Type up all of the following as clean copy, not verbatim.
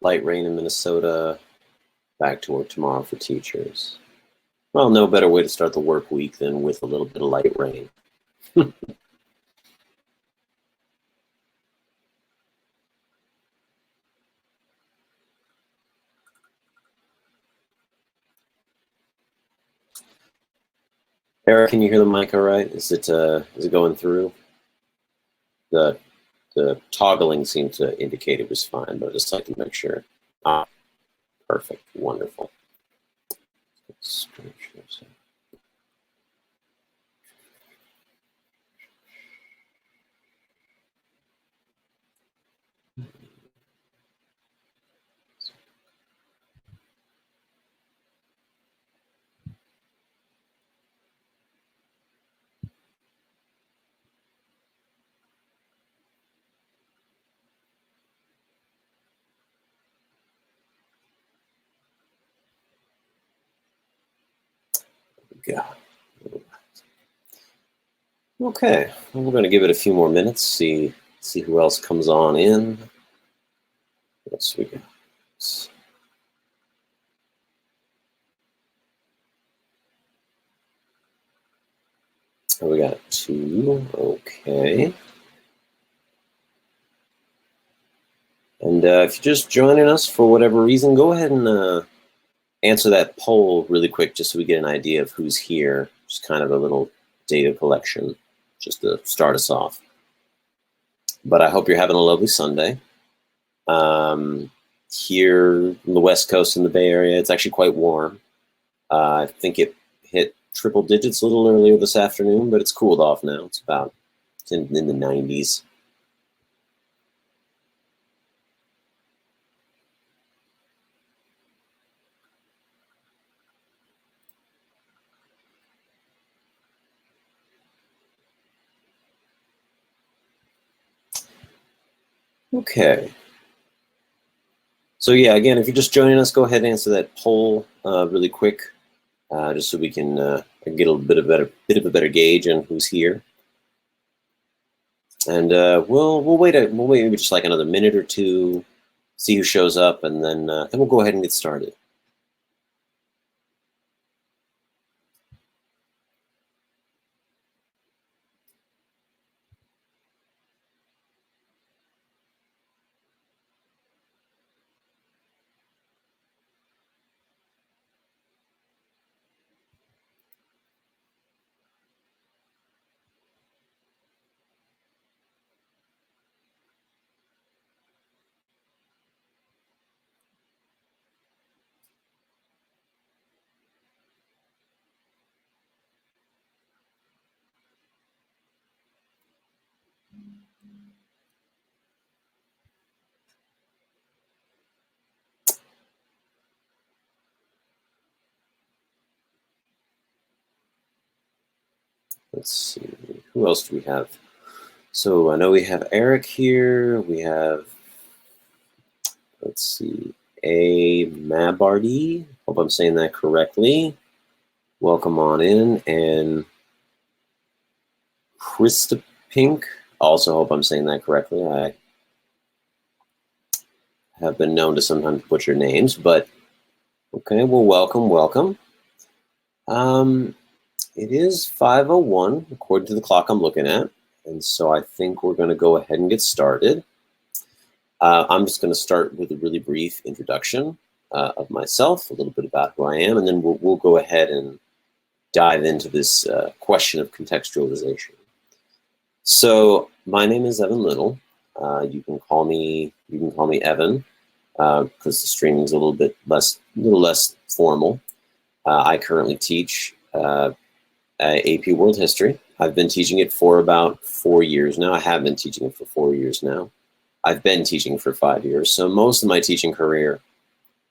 Light rain in Minnesota. Back to work tomorrow for teachers. Well, no better way to start the work week than with a little bit of light rain. Eric, can you hear the mic all right? Is it going through? The toggling seemed to indicate it was fine, but I just like to make sure. Ah, perfect, wonderful. Yeah. Okay, well, we're going to give it a few more minutes, see who else comes on in. What else we got? Oh, we got 2. Okay. And if you're just joining us for whatever reason, go ahead and answer that poll really quick, just so we get an idea of who's here. Just kind of a little data collection, just to start us off. But I hope you're having a lovely Sunday. Here in the West Coast in the Bay Area, it's actually quite warm. I think it hit triple digits a little earlier this afternoon, but it's cooled off now. It's about in the 90s. Okay. So yeah, again, if you're just joining us, go ahead and answer that poll really quick, just so we can get a bit of a better gauge on who's here. And we'll wait maybe just like another minute or two, see who shows up, and then we'll go ahead and get started. Let's see, who else do we have? So I know we have Eric here. We have, let's see, A. Mabardi. Hope I'm saying that correctly. Welcome on in. And Krista Pink. Also hope I'm saying that correctly. I have been known to sometimes butcher names, but okay, well, welcome. It is 5:01 according to the clock I'm looking at, and so I think we're going to go ahead and get started. I'm just going to start with a really brief introduction of myself, a little bit about who I am, and then we'll go ahead and dive into this question of contextualization. So my name is Evan Little. You can call me Evan because the streaming is a little less formal. I currently teach AP World History. I've been teaching it for about 4 years now. I have been teaching it for 4 years now. I've been teaching for 5 years. So most of my teaching career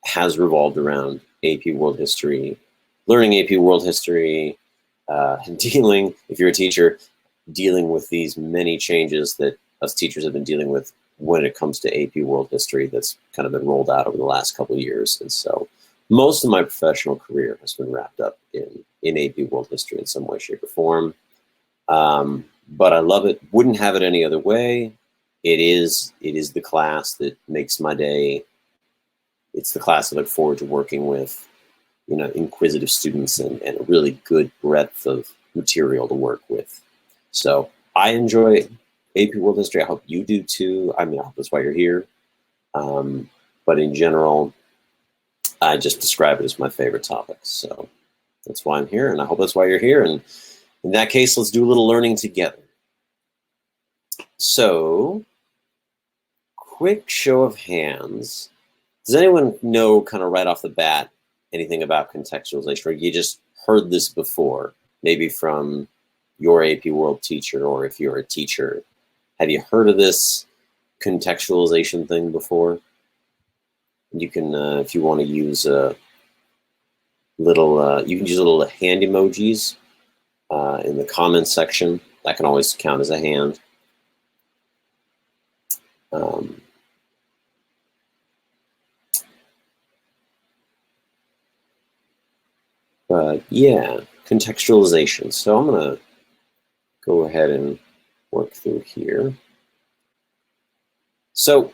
has revolved around AP World History, learning AP World History, dealing, if you're a teacher, dealing with these many changes that us teachers have been dealing with when it comes to AP World History that's kind of been rolled out over the last couple of years. And so most of my professional career has been wrapped up in AP World History in some way, shape, or form. but I love it. Wouldn't have it any other way. It is the class that makes my day. It's the class I look forward to working with, you know, inquisitive students and a really good breadth of material to work with. So I enjoy AP World History. I hope you do too. I mean, I hope that's why you're here. But in general, I just describe it as my favorite topic. So that's why I'm here, and I hope that's why you're here. And in that case, let's do a little learning together. So, quick show of hands. Does anyone know kind of right off the bat anything about contextualization, or you just heard this before, maybe from your AP World teacher, or if you're a teacher, have you heard of this contextualization thing before? You can, if you want to use a little, you can use little hand emojis in the comments section. That can always count as a hand. But yeah, contextualization. So I'm gonna go ahead and work through here. So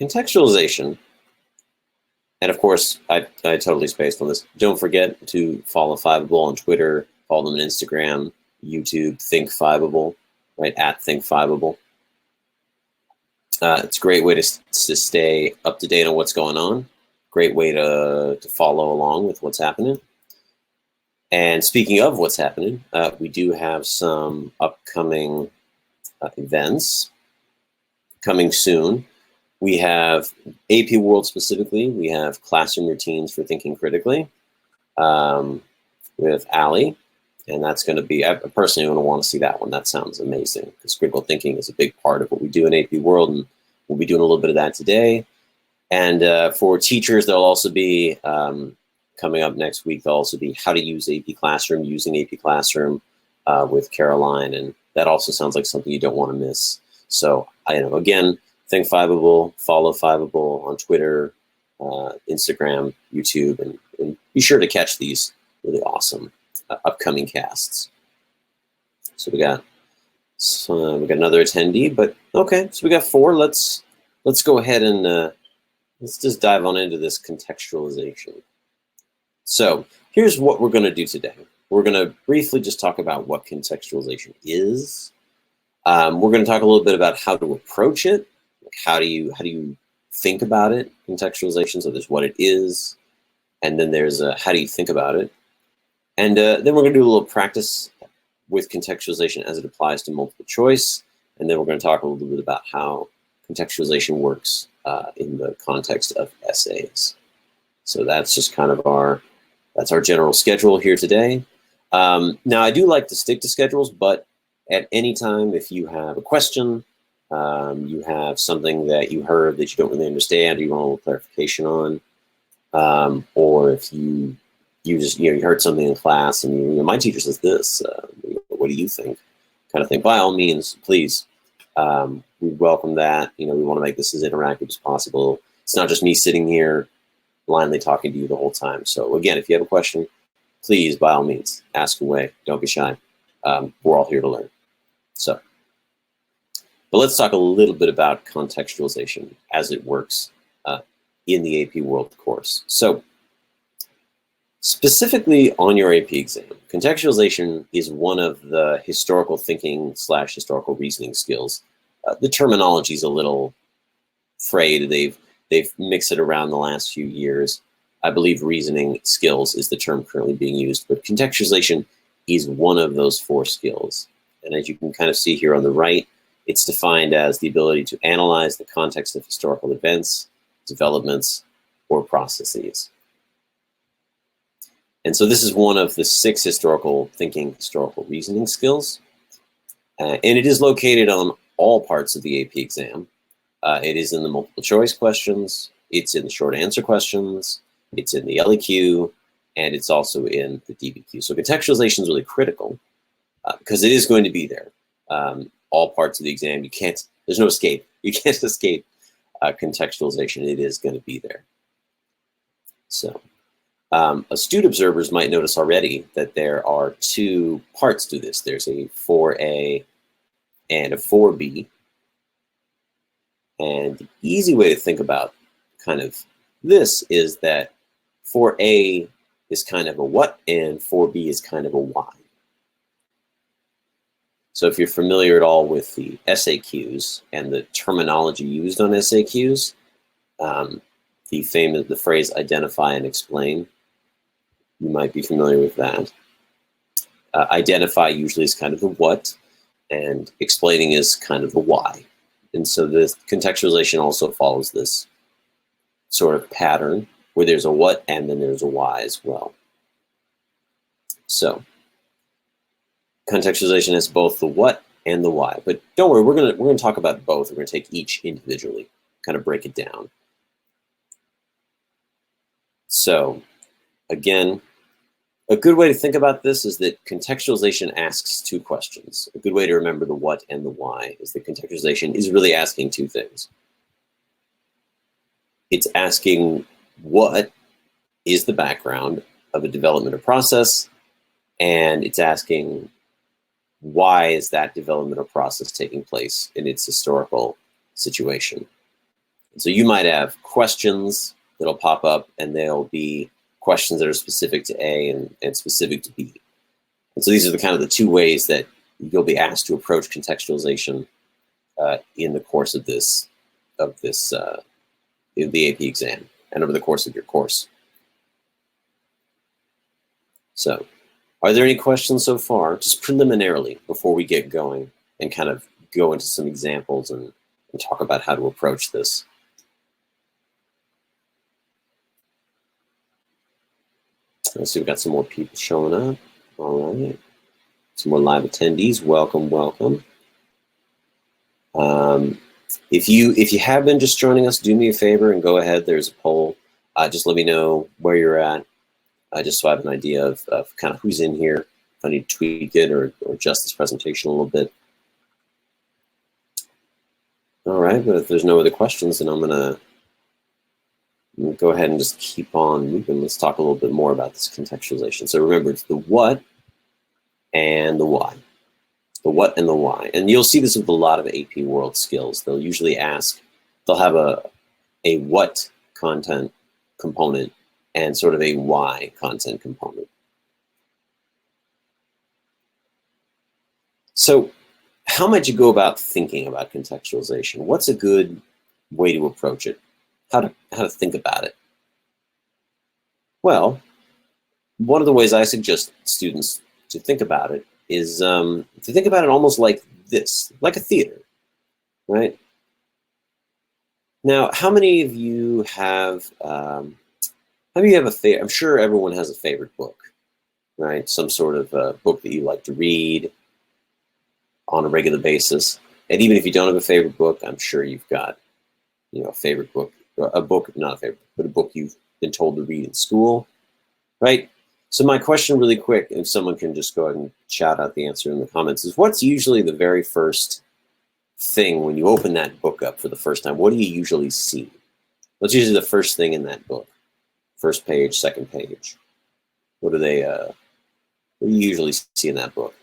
contextualization, and of course, I totally spaced on this. Don't forget to follow Fiveable on Twitter, follow them on Instagram, YouTube, Think Fiveable, right, at Think Fiveable. It's a great way to stay up to date on what's going on. Great way to follow along with what's happening. And speaking of what's happening, we do have some upcoming events coming soon. We have AP World specifically. We have classroom routines for thinking critically with Ali. And that's going to be, I personally going to want to see that one. That sounds amazing because critical thinking is a big part of what we do in AP World. And we'll be doing a little bit of that today. And for teachers, there'll also be, coming up next week, there'll also be how to use AP Classroom, using AP Classroom with Caroline. And that also sounds like something you don't want to miss. So, again, Think Fiveable, follow Fiveable on Twitter, Instagram, YouTube, and be sure to catch these really awesome upcoming casts. So we got another attendee, but okay, so we got 4. Let's go ahead and let's just dive on into this contextualization. So here's what we're going to do today. We're going to briefly just talk about what contextualization is. We're going to talk a little bit about how to approach it. Like how do you think about it? Contextualization. So there's what it is, and then there's how do you think about it. And then we're going to do a little practice with contextualization as it applies to multiple choice. And then we're going to talk a little bit about how contextualization works in the context of essays. So that's just kind of our general schedule here today. Now, I do like to stick to schedules, but at any time, if you have a question, you have something that you heard that you don't really understand, or you want a little clarification on, or if you heard something in class and my teacher says this, what do you think? Kind of thing. By all means, please, we welcome that. We want to make this as interactive as possible. It's not just me sitting here blindly talking to you the whole time. So again, if you have a question, please, by all means, ask away. Don't be shy. We're all here to learn. So, but let's talk a little bit about contextualization as it works in the AP World course. So, specifically on your AP exam, contextualization is one of the historical thinking / historical reasoning skills. The terminology is a little frayed. They've mixed it around the last few years. I believe reasoning skills is the term currently being used, but contextualization is one of those 4 skills. And as you can kind of see here on the right, it's defined as the ability to analyze the context of historical events, developments, or processes. And so this is one of the 6 historical thinking, historical reasoning skills. And it is located on all parts of the AP exam. It is in the multiple choice questions, it's in the short answer questions, it's in the LEQ, and it's also in the DBQ. So contextualization is really critical because it is going to be there. All parts of the exam, there's no escape. You can't escape contextualization. It is going to be there. So Astute observers might notice already that there are two parts to this. There's a 4A and a 4B. And the easy way to think about kind of this is that 4A is kind of a what and 4B is kind of a why. So if you're familiar at all with the SAQs and the terminology used on SAQs, the phrase identify and explain, you might be familiar with that. Identify usually is kind of the what, and explaining is kind of the why. And so this contextualization also follows this sort of pattern where there's a what and then there's a why as well. So contextualization has both the what and the why, but don't worry, we're gonna talk about both. We're gonna take each individually, kind of break it down. So again, a good way to think about this is that contextualization asks two questions. A good way to remember the what and the why is that contextualization is really asking two things. It's asking what is the background of a development or process, and it's asking why is that development or process taking place in its historical situation. So you might have questions that'll pop up, and they'll be questions that are specific to A and specific to B. And so these are the kind of the two ways that you'll be asked to approach contextualization in the course of this in the AP exam and over the course of your course. So, are there any questions so far, just preliminarily, before we get going and kind of go into some examples and talk about how to approach this? Let's see, we've got some more people showing up. All right. Some more live attendees. Welcome, welcome. If you have been just joining us, do me a favor and go ahead. There's a poll. Just let me know where you're at, just so I have an idea of kind of who's in here, if I need to tweak it or adjust this presentation a little bit. All right, but if there's no other questions, then I'm gonna go ahead and just keep on moving. Let's talk a little bit more about this contextualization. So remember, it's the what and the why. The what and the why. And you'll see this with a lot of AP World skills. They'll usually ask, they'll have a what content component and sort of a why content component. So how might you go about thinking about contextualization? What's a good way to approach it? How to think about it? Well, one of the ways I suggest students to think about it is to think about it almost like this, like a theater, right? Now, how many of you have a favorite? I'm sure everyone has a favorite book, right? Some sort of book that you like to read on a regular basis. And even if you don't have a favorite book, I'm sure you've got, a favorite book, not a favorite, but a book you've been told to read in school, right? So my question really quick, if someone can just go ahead and shout out the answer in the comments, is what's usually the very first thing when you open that book up for the first time? What do you usually see? What's usually the first thing in that book? First page, second page. What do you usually see in that book?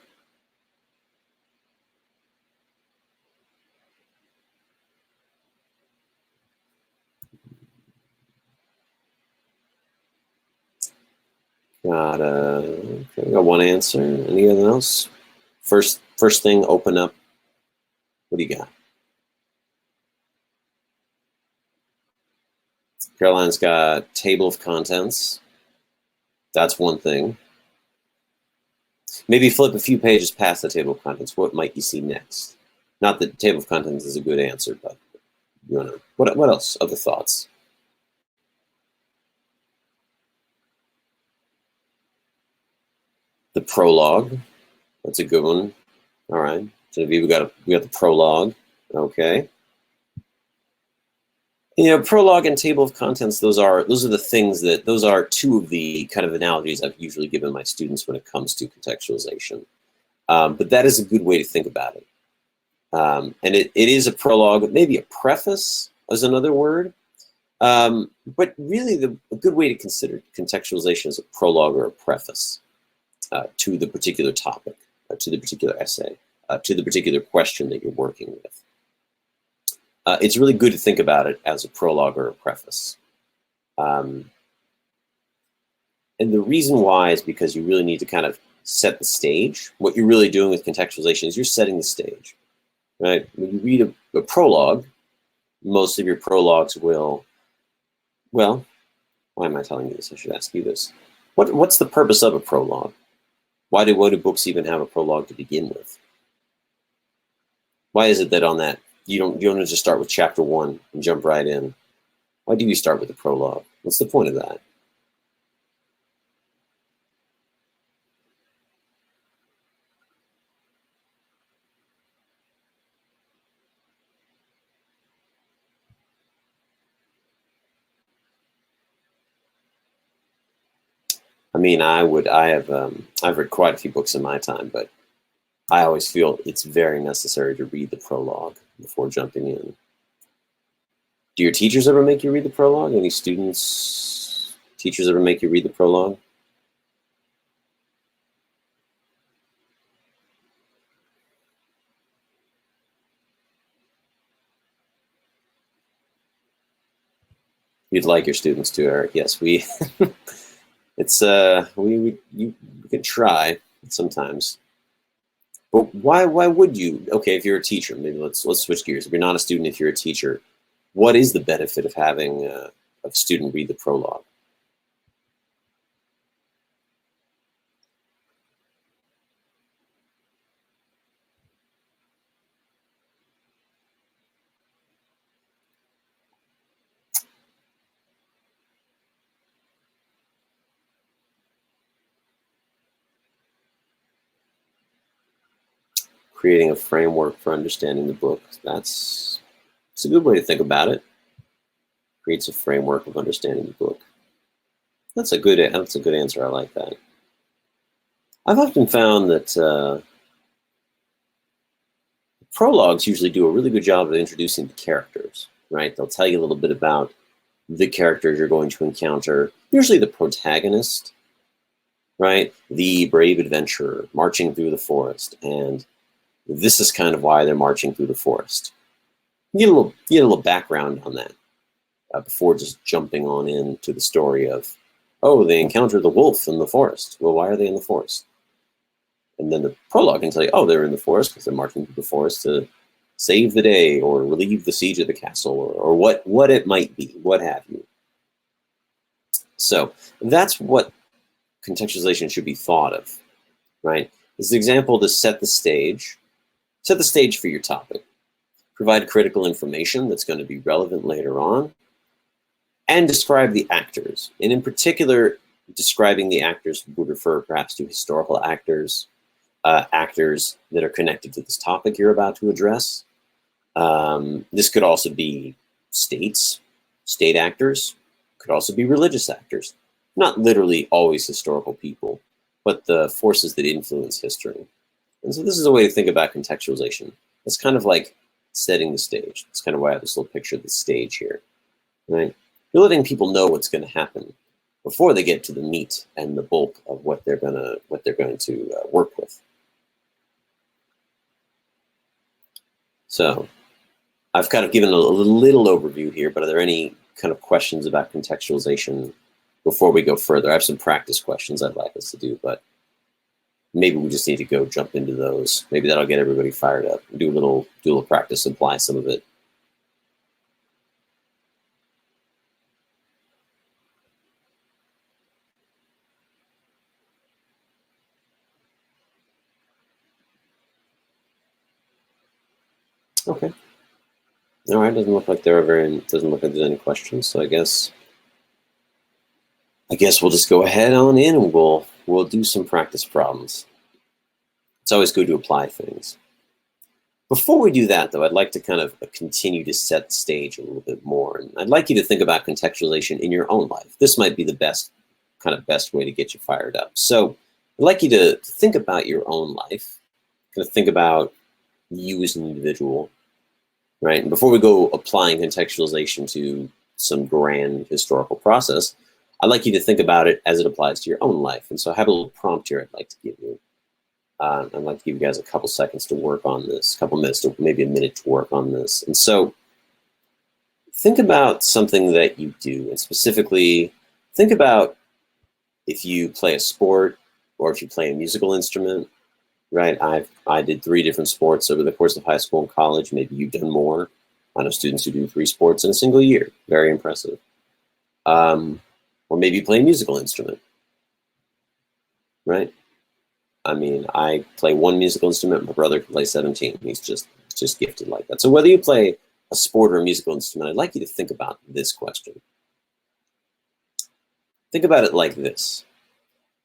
Got one answer. Anything else? First thing, open up. What do you got? Caroline's got table of contents. That's one thing. Maybe flip a few pages past the table of contents. What might you see next? Not that table of contents is a good answer, but you wanna, what else? Other thoughts? The prologue, that's a good one. All right, Genevieve, we got the prologue. Okay. Prologue and table of contents, those are two of the kind of analogies I've usually given my students when it comes to contextualization. But that is a good way to think about it. And it is a prologue, maybe a preface is another word. But really, a good way to consider contextualization is a prologue or a preface to the particular topic, to the particular essay, to the particular question that you're working with. It's really good to think about it as a prologue or a preface. And the reason why is because you really need to kind of set the stage. What you're really doing with contextualization is you're setting the stage, right? When you read a prologue, most of your prologues will, well, why am I telling you this? I should ask you this. What's the purpose of a prologue? Why do books even have a prologue to begin with? Why is it that on that, you don't just start with chapter 1 and jump right in? Why do you start with a prologue? What's the point of that? I mean, I've read quite a few books in my time, but I always feel it's very necessary to read the prologue before jumping in. Do your teachers ever make you read the prologue? Any teachers ever make you read the prologue? You'd like your students to, Eric. Yes, we can try sometimes. But why would you? Okay, if you're a teacher, maybe let's switch gears. If you're not a student, if you're a teacher, what is the benefit of having a student read the prologue? Creating a framework for understanding the book. It's a good way to think about it. Creates a framework of understanding the book. That's a good answer. I like that. I've often found that prologues usually do a really good job of introducing the characters, right? They'll tell you a little bit about the characters you're going to encounter, usually the protagonist, right? The brave adventurer marching through the forest, and this is kind of why they're marching through the forest. You get a little background on that before just jumping on into the story of, oh, they encounter the wolf in the forest. Well, why are they in the forest? And then the prologue can tell you, oh, they're in the forest because they're marching through the forest to save the day or relieve the siege of the castle or what it might be, what have you. So that's what contextualization should be thought of, right? This example to set the stage for your topic, provide critical information that's going to be relevant later on, and describe the actors. And in particular, describing the actors would refer perhaps to historical actors, actors that are connected to this topic you're about to address. This could also be state actors, could also be religious actors, not literally always historical people, but the forces that influence history. And so this is a way to think about contextualization. It's kind of like setting the stage. It's kind of why I have this little picture of the stage here, right? You're letting people know what's going to happen before they get to the meat and the bulk of what they're going to work with. So I've kind of given a little overview here, but are there any kind of questions about contextualization before we go further? I have some practice questions I'd like us to do, but maybe we just need to jump into those. Maybe that'll get everybody fired up. Do a little practice, apply some of it. Okay. All right. Doesn't look like there's any questions. So I guess we'll just go ahead on in and we'll do some practice problems. It's always good to apply things. Before we do that, though, I'd like to kind of continue to set the stage a little bit more. And I'd like you to think about contextualization in your own life. This might be the best way to get you fired up. So I'd like you to think about your own life, kind of think about you as an individual, right? And before we go applying contextualization to some grand historical process. I'd like you to think about it as it applies to your own life. And so I have a little prompt here I'd like to give you. I'd like to give you guys a couple seconds to work on this, a couple minutes to maybe a minute to work on this. And so think about something that you do, and specifically think about if you play a sport or if you play a musical instrument, right? I did 3 different sports over the course of high school and college. Maybe you've done more. I know students who do 3 sports in a single year. Very impressive. Or maybe you play a musical instrument, right? I mean, I play 1 musical instrument. My brother can play 17. He's just gifted like that. So whether you play a sport or a musical instrument, I'd like you to think about this question. Think about it like this.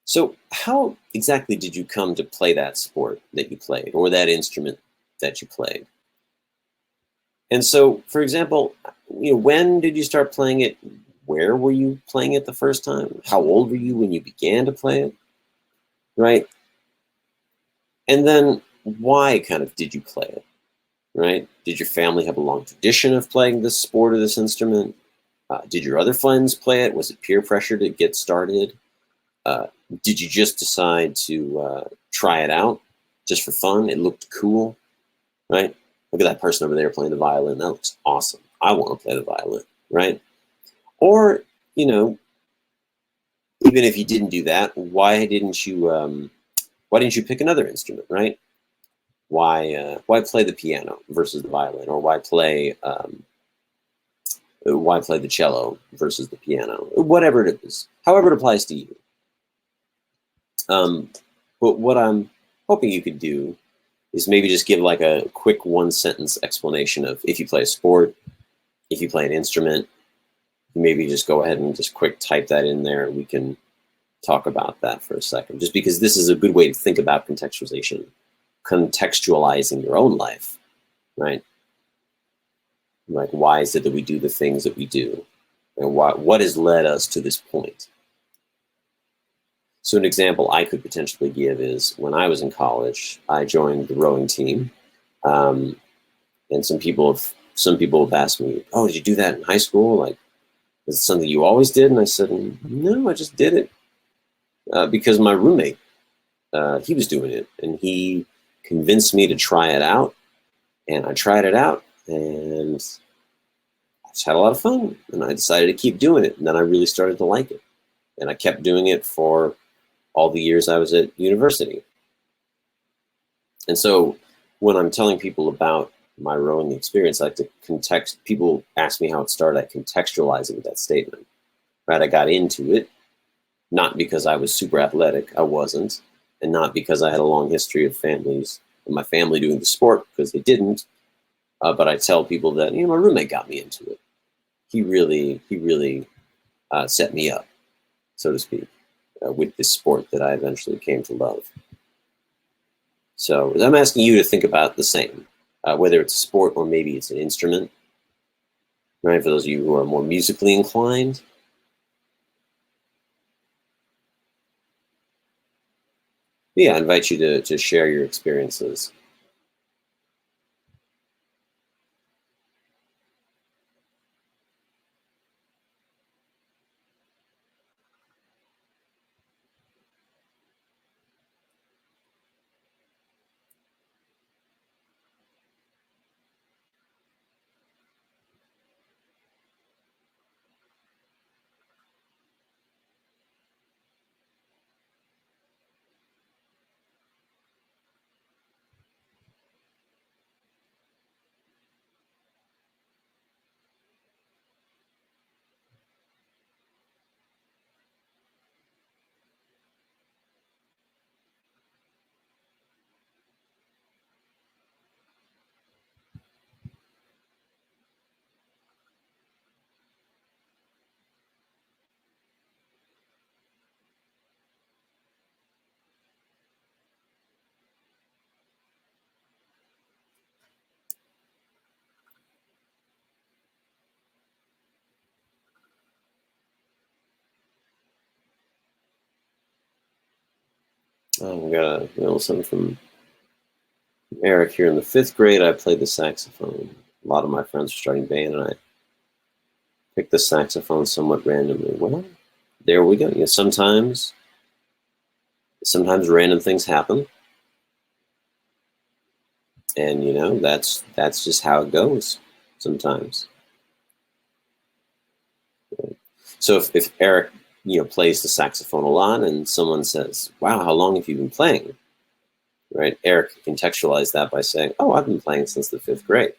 So how exactly did you come to play that sport that you played or that instrument that you played? And so, for example, when did you start playing it? Where were you playing it the first time? How old were you when you began to play it? Right? And then why kind of did you play it? Right? Did your family have a long tradition of playing this sport or this instrument? Did your other friends play it? Was it peer pressure to get started? Did you just decide to try it out just for fun? It looked cool, right? Look at that person over there playing the violin. That looks awesome. I want to play the violin, right? Or, even if you didn't do that, why didn't you pick another instrument, right? Why play the piano versus the violin, or why play the cello versus the piano? Whatever it is, however it applies to you. But what I'm hoping you could do is maybe just give like a quick 1-sentence explanation of if you play a sport, if you play an instrument. Maybe just go ahead and just quick type that in there, and we can talk about that for a second, just because this is a good way to think about contextualization, contextualizing your own life, right? Like, why is it that we do the things that we do, and what has led us to this point? So an example I could potentially give is when I was in college, I joined the rowing team, and some people have asked me, "Oh, did you do that in high school? Like, is it something you always did?" And I said, "No, I just did it because my roommate, he was doing it, and he convinced me to try it out, and I tried it out, and I just had a lot of fun, and I decided to keep doing it, and then I really started to like it, and I kept doing it for all the years I was at university." And so when I'm telling people about my rowing experience, I like to people ask me how it started, I contextualize it with that statement, right? I got into it, not because I was super athletic, I wasn't, and not because I had a long history of my family doing the sport, because they didn't, but I tell people that, my roommate got me into it. He really set me up, so to speak, with this sport that I eventually came to love. So I'm asking you to think about the same, whether it's a sport or maybe it's an instrument, right? For those of you who are more musically inclined. Yeah, I invite you to share your experiences. We got a little something from Eric here. In the 5th grade, I played the saxophone. A lot of my friends were starting band, and I Pick the saxophone somewhat randomly. Well, there we go. You know, sometimes random things happen, and you know that's just how it goes sometimes. So if Eric, you know, plays the saxophone a lot, and someone says, "Wow, how long have you been playing?" Right? Eric contextualized that by saying, "Oh, I've been playing since the 5th grade."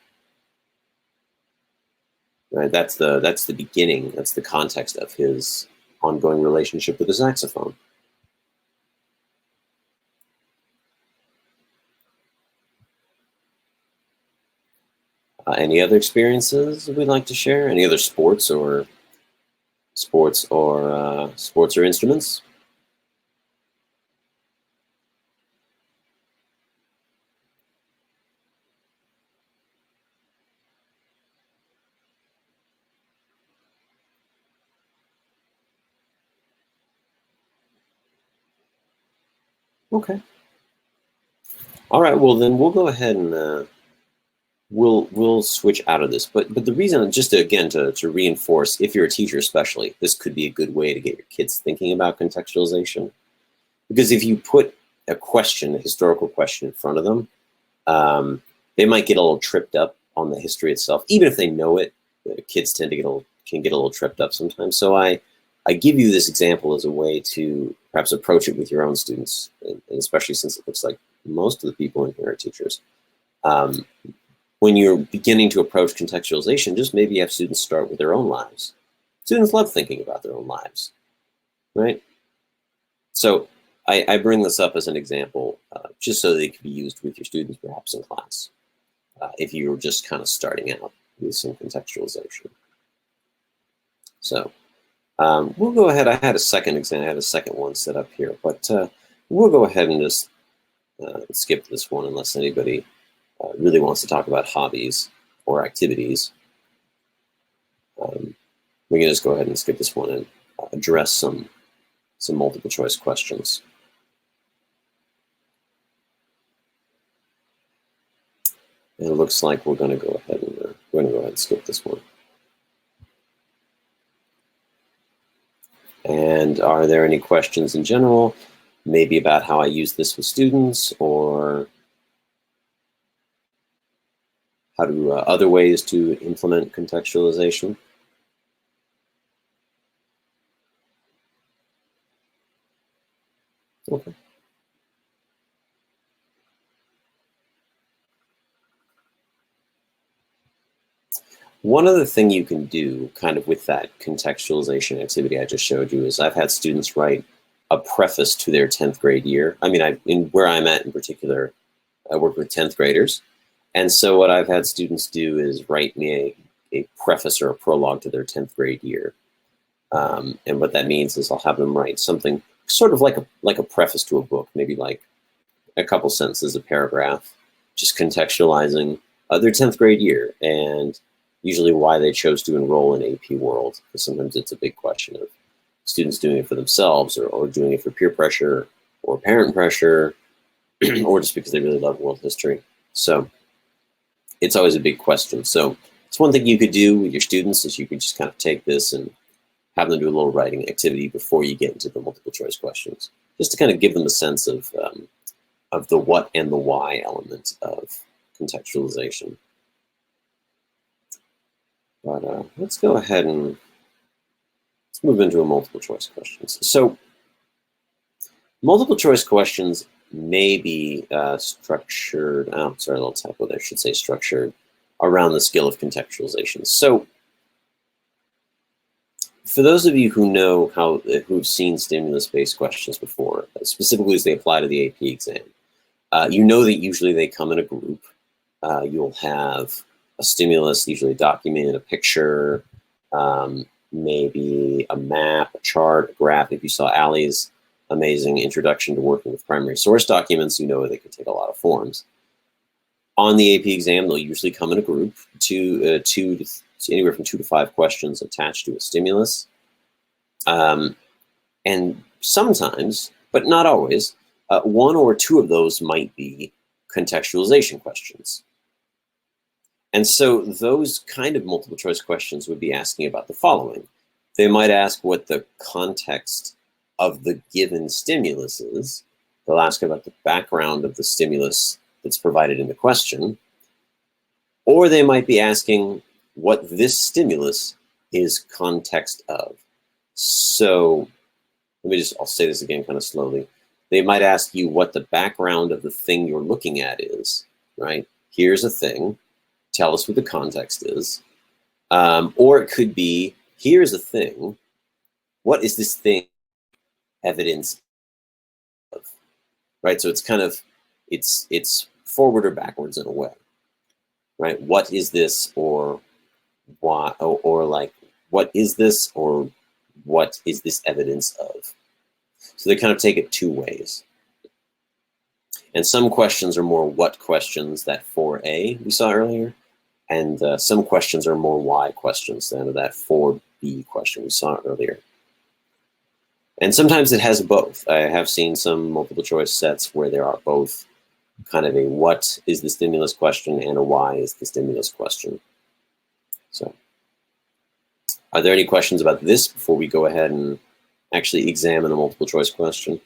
Right? That's the beginning. That's the context of his ongoing relationship with the saxophone. Any other experiences we'd like to share? Any other sports or instruments? Okay. All right. Well, then we'll go ahead and we'll switch out of this. But the reason, just to, again, to reinforce, if you're a teacher especially, this could be a good way to get your kids thinking about contextualization. Because if you put a question, a historical question in front of them, they might get a little tripped up on the history itself. Even if they know it, kids tend to can get a little tripped up sometimes. So I give you this example as a way to perhaps approach it with your own students, and especially since it looks like most of the people in here are teachers. When you're beginning to approach contextualization, just maybe have students start with their own lives. Students love thinking about their own lives, right? So I bring this up as an example, just so that it can be used with your students perhaps in class, if you're just kind of starting out with some contextualization. So we'll go ahead. I had a second example. I had a second one set up here, but we'll go ahead and just skip this one unless anybody really wants to talk about hobbies or activities. We can just go ahead and skip this one and address some multiple choice questions. And it looks like we're going to go ahead and skip this one. And are there any questions in general, maybe about how I use this with students, or how do other ways to implement contextualization? Okay. One other thing you can do kind of with that contextualization activity I just showed you is I've had students write a preface to their 10th grade year. I mean, in where I'm at in particular, I work with 10th graders. And so what I've had students do is write me a preface or a prologue to their 10th grade year. And what that means is I'll have them write something sort of like a preface to a book, maybe like a couple sentences, a paragraph, just contextualizing their 10th grade year and usually why they chose to enroll in AP World, because sometimes it's a big question of students doing it for themselves or doing it for peer pressure or parent pressure or just because they really love world history. So it's always a big question. So it's one thing you could do with your students is you could just kind of take this and have them do a little writing activity before you get into the multiple choice questions, just to kind of give them a sense of the what and the why element of contextualization. But let's go ahead and let's move into a multiple choice questions. So multiple choice questions may be structured, oh, sorry, a little typo there, I should say structured around the skill of contextualization. So for those of you who know who've seen stimulus-based questions before, specifically as they apply to the AP exam, you know that usually they come in a group. You'll have a stimulus, usually a document, a picture, maybe a map, a chart, a graph. If you saw Allie's amazing introduction to working with primary source documents, you know they could take a lot of forms. On the AP exam, they'll usually come in a group, anywhere from 2 to 5 questions attached to a stimulus. And sometimes, but not always, 1 or 2 of those might be contextualization questions. And so those kind of multiple choice questions would be asking about the following. They might ask what the context of the given stimulus is. They'll ask about the background of the stimulus that's provided in the question. Or they might be asking what this stimulus is context of. So I'll say this again kind of slowly. They might ask you what the background of the thing you're looking at is, right? Here's a thing. Tell us what the context is. Or it could be, here's a thing. What is this thing evidence of, right? So it's kind of, it's forward or backwards in a way, right? What is this, or why, or like, what is this, or what is this evidence of? So they kind of take it two ways. And some questions are more what questions, that 4A we saw earlier, and some questions are more why questions than that 4B question we saw earlier. And sometimes it has both. I have seen some multiple choice sets where there are both kind of a what is the stimulus question and a why is the stimulus question. So are there any questions about this before we go ahead and actually examine a multiple choice question?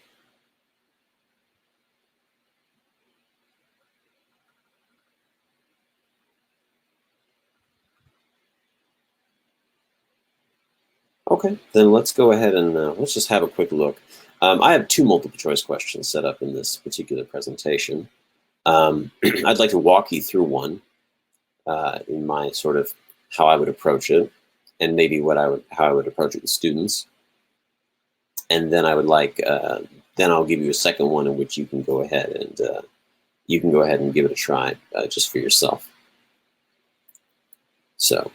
Okay, then let's go ahead and let's just have a quick look. I have two multiple choice questions set up in this particular presentation. I'd like to walk you through one in my sort of how I would approach it, and maybe how I would approach it with students. And then I would like, then I'll give you a second one in which you can go ahead and give it a try just for yourself. So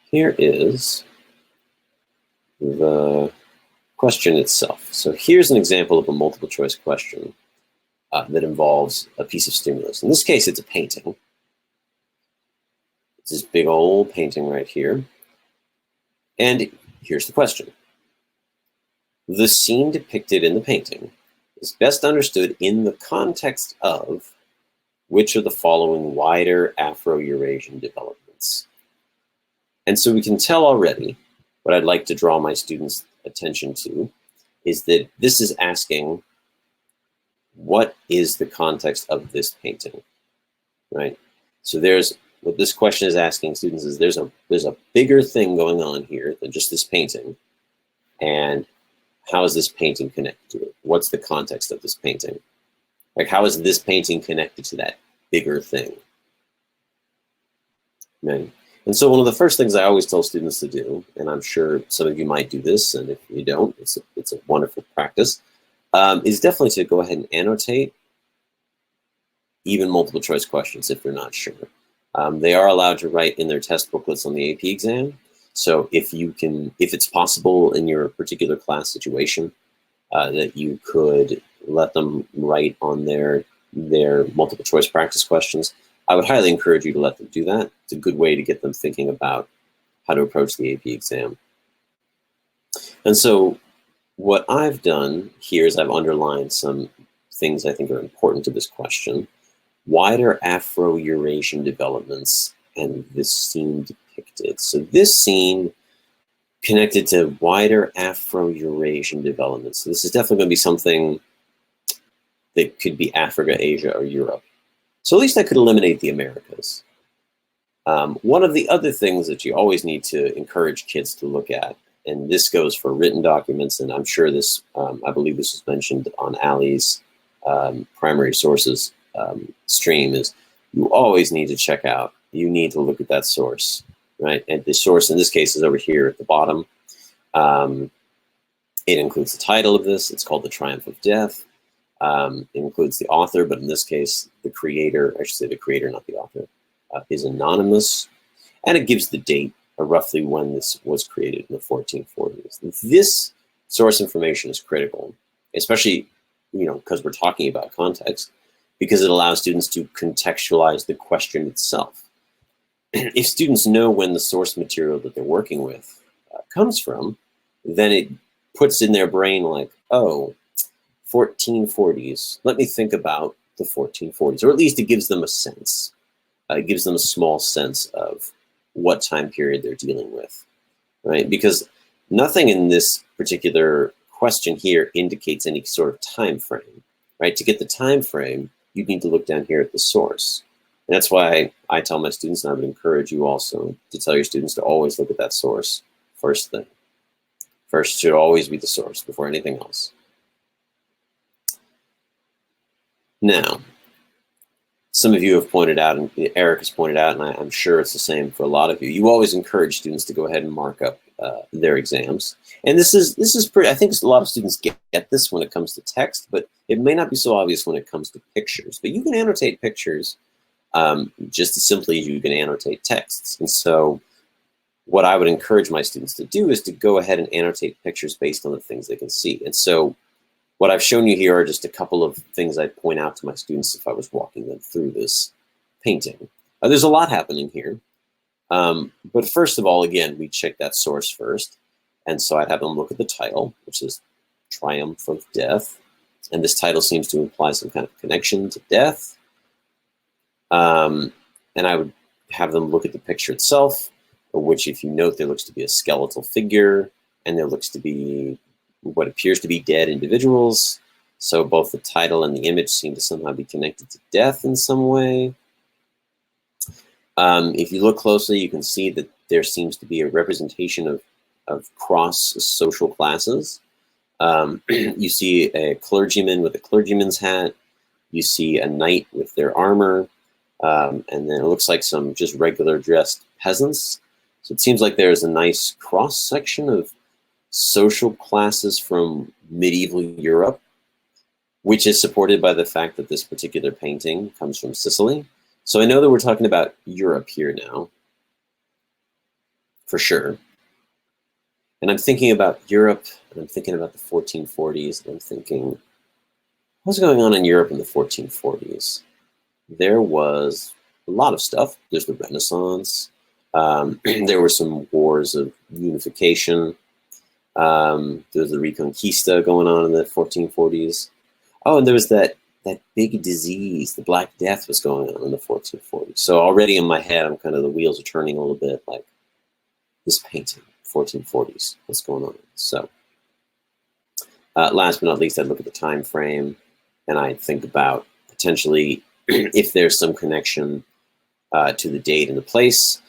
here is the question itself. So here's an example of a multiple choice question that involves a piece of stimulus. In this case, it's a painting. It's this big old painting right here. And here's the question. The scene depicted in the painting is best understood in the context of which of the following wider Afro-Eurasian developments? And so we can tell already what I'd like to draw my students' attention to is that this is asking, what is the context of this painting, right? So what this question is asking students is there's a bigger thing going on here than just this painting, and how is this painting connected to it? What's the context of this painting? Like, how is this painting connected to that bigger thing? Right? And so one of the first things I always tell students to do, and I'm sure some of you might do this, and if you don't, it's a wonderful practice, is definitely to go ahead and annotate even multiple choice questions if they're not sure. They are allowed to write in their test booklets on the AP exam. So if it's possible in your particular class situation, that you could let them write on their multiple choice practice questions, I would highly encourage you to let them do that. It's a good way to get them thinking about how to approach the AP exam. And so what I've done here is I've underlined some things I think are important to this question. Wider Afro-Eurasian developments and this scene depicted. So this scene connected to wider Afro-Eurasian developments. So this is definitely going to be something that could be Africa, Asia, or Europe. So at least I could eliminate the Americas. One of the other things that you always need to encourage kids to look at, and this goes for written documents, and I'm sure this, I believe this was mentioned on Ali's primary sources stream, is you always need to check out, you need to look at that source, right? And the source in this case is over here at the bottom. It includes the title of this. It's called The Triumph of Death. It includes the author, but in this case, the creator, I should say the creator, not the author, is anonymous. And it gives the date, roughly when this was created in the 1440s. This source information is critical, especially, because we're talking about context, because it allows students to contextualize the question itself. If students know when the source material that they're working with comes from, then it puts in their brain like, oh, 1440s, let me think about the 1440s, or at least it gives them a sense. It gives them a small sense of what time period they're dealing with, right? Because nothing in this particular question here indicates any sort of time frame, right? To get the time frame, you need to look down here at the source. And that's why I tell my students, and I would encourage you also to tell your students to always look at that source first thing. First should always be the source before anything else. Now, some of you have pointed out, and Eric has pointed out, and I'm sure it's the same for a lot of you, you always encourage students to go ahead and mark up their exams. And this is pretty, I think a lot of students get this when it comes to text, but it may not be so obvious when it comes to pictures. But you can annotate pictures just as simply as you can annotate texts. And so what I would encourage my students to do is to go ahead and annotate pictures based on the things they can see. And so what I've shown you here are just a couple of things I'd point out to my students if I was walking them through this painting. There's a lot happening here. But first of all, again, we check that source first. And so I'd have them look at the title, which is Triumph of Death. And this title seems to imply some kind of connection to death. And I would have them look at the picture itself, which, if you note, there looks to be a skeletal figure, and there looks to be what appears to be dead individuals. So both the title and the image seem to somehow be connected to death in some way. If you look closely, you can see that there seems to be a representation of cross social classes. You see a clergyman with a clergyman's hat. You see a knight with their armor. And then it looks like some just regular dressed peasants. So it seems like there's a nice cross section of social classes from medieval Europe, which is supported by the fact that this particular painting comes from Sicily. So I know that we're talking about Europe here now, for sure. And I'm thinking about Europe, and I'm thinking about the 1440s, and I'm thinking, what's going on in Europe in the 1440s? There was a lot of stuff. There's the Renaissance. There were some wars of unification. There was the Reconquista going on in the 1440s. Oh, and there was that big disease, the Black Death, was going on in the 1440s. So already in my head, I'm kind of, the wheels are turning a little bit, like this painting, 1440s, what's going on? So last but not least, I'd look at the time frame, and I think about potentially if there's some connection to the date and the place.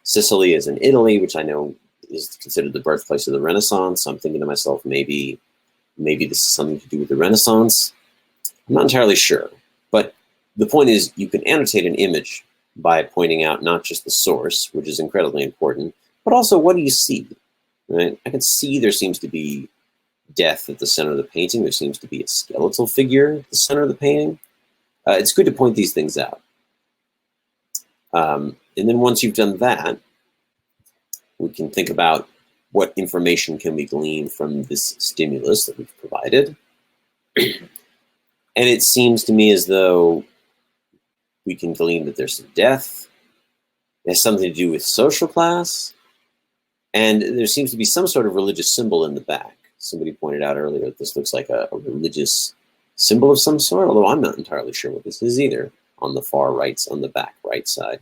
Sicily is in Italy, which I know is considered the birthplace of the Renaissance. So I'm thinking to myself, maybe this is something to do with the Renaissance. I'm not entirely sure, but the point is you can annotate an image by pointing out not just the source, which is incredibly important, but also what do you see, right? I can see there seems to be death at the center of the painting. There seems to be a skeletal figure at the center of the painting. It's good to point these things out. And then once you've done that, we can think about what information can we glean from this stimulus that we've provided. And it seems to me as though we can glean that there's some death. It has something to do with social class. And there seems to be some sort of religious symbol in the back. Somebody pointed out earlier that this looks like a religious symbol of some sort, although I'm not entirely sure what this is either, on the far right, on the back right side.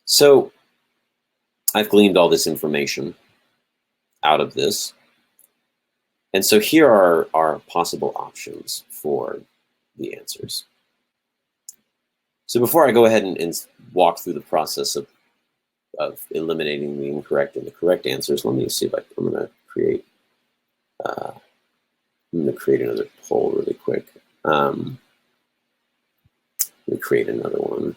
So I've gleaned all this information out of this. And so here are our possible options for the answers. So before I go ahead and walk through the process of eliminating the incorrect and the correct answers, let me see if I'm going to create another poll really quick. Let me create another one.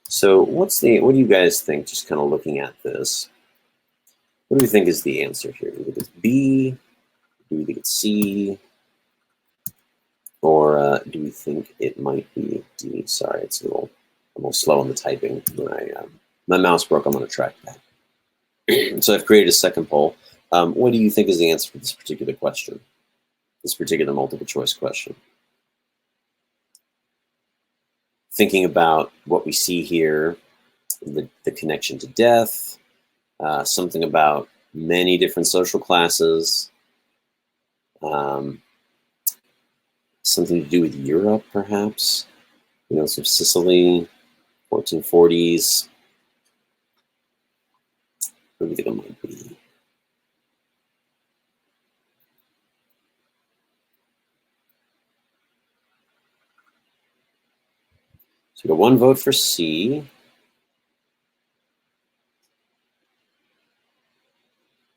So what do you guys think, just kind of looking at this? What do we think is the answer here? Do we think it's B? Do we think it's C? Or do we think it might be D? Sorry, it's a little slow on the typing. When my mouse broke, I'm on a trackpad. So I've created a second poll. What do you think is the answer for this particular question? This particular multiple choice question? Thinking about what we see here, the connection to death, something about many different social classes, Something to do with Europe, perhaps. You know, some Sicily, 1440s. What do you think it might be? So we got 1 vote for C.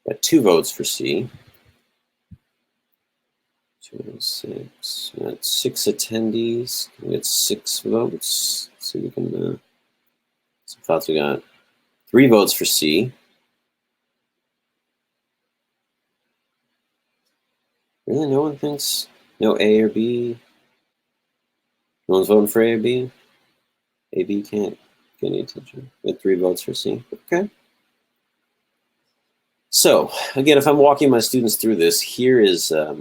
Got 2 votes for C. 2, 6. We got 6 attendees. We got 6 votes. So we can. Some thoughts. We got 3 votes for C. Really, no one thinks no A or B. No one's voting for A or B. A, B can't get any attention. We had 3 votes for C. Okay. So again, if I'm walking my students through this, here's how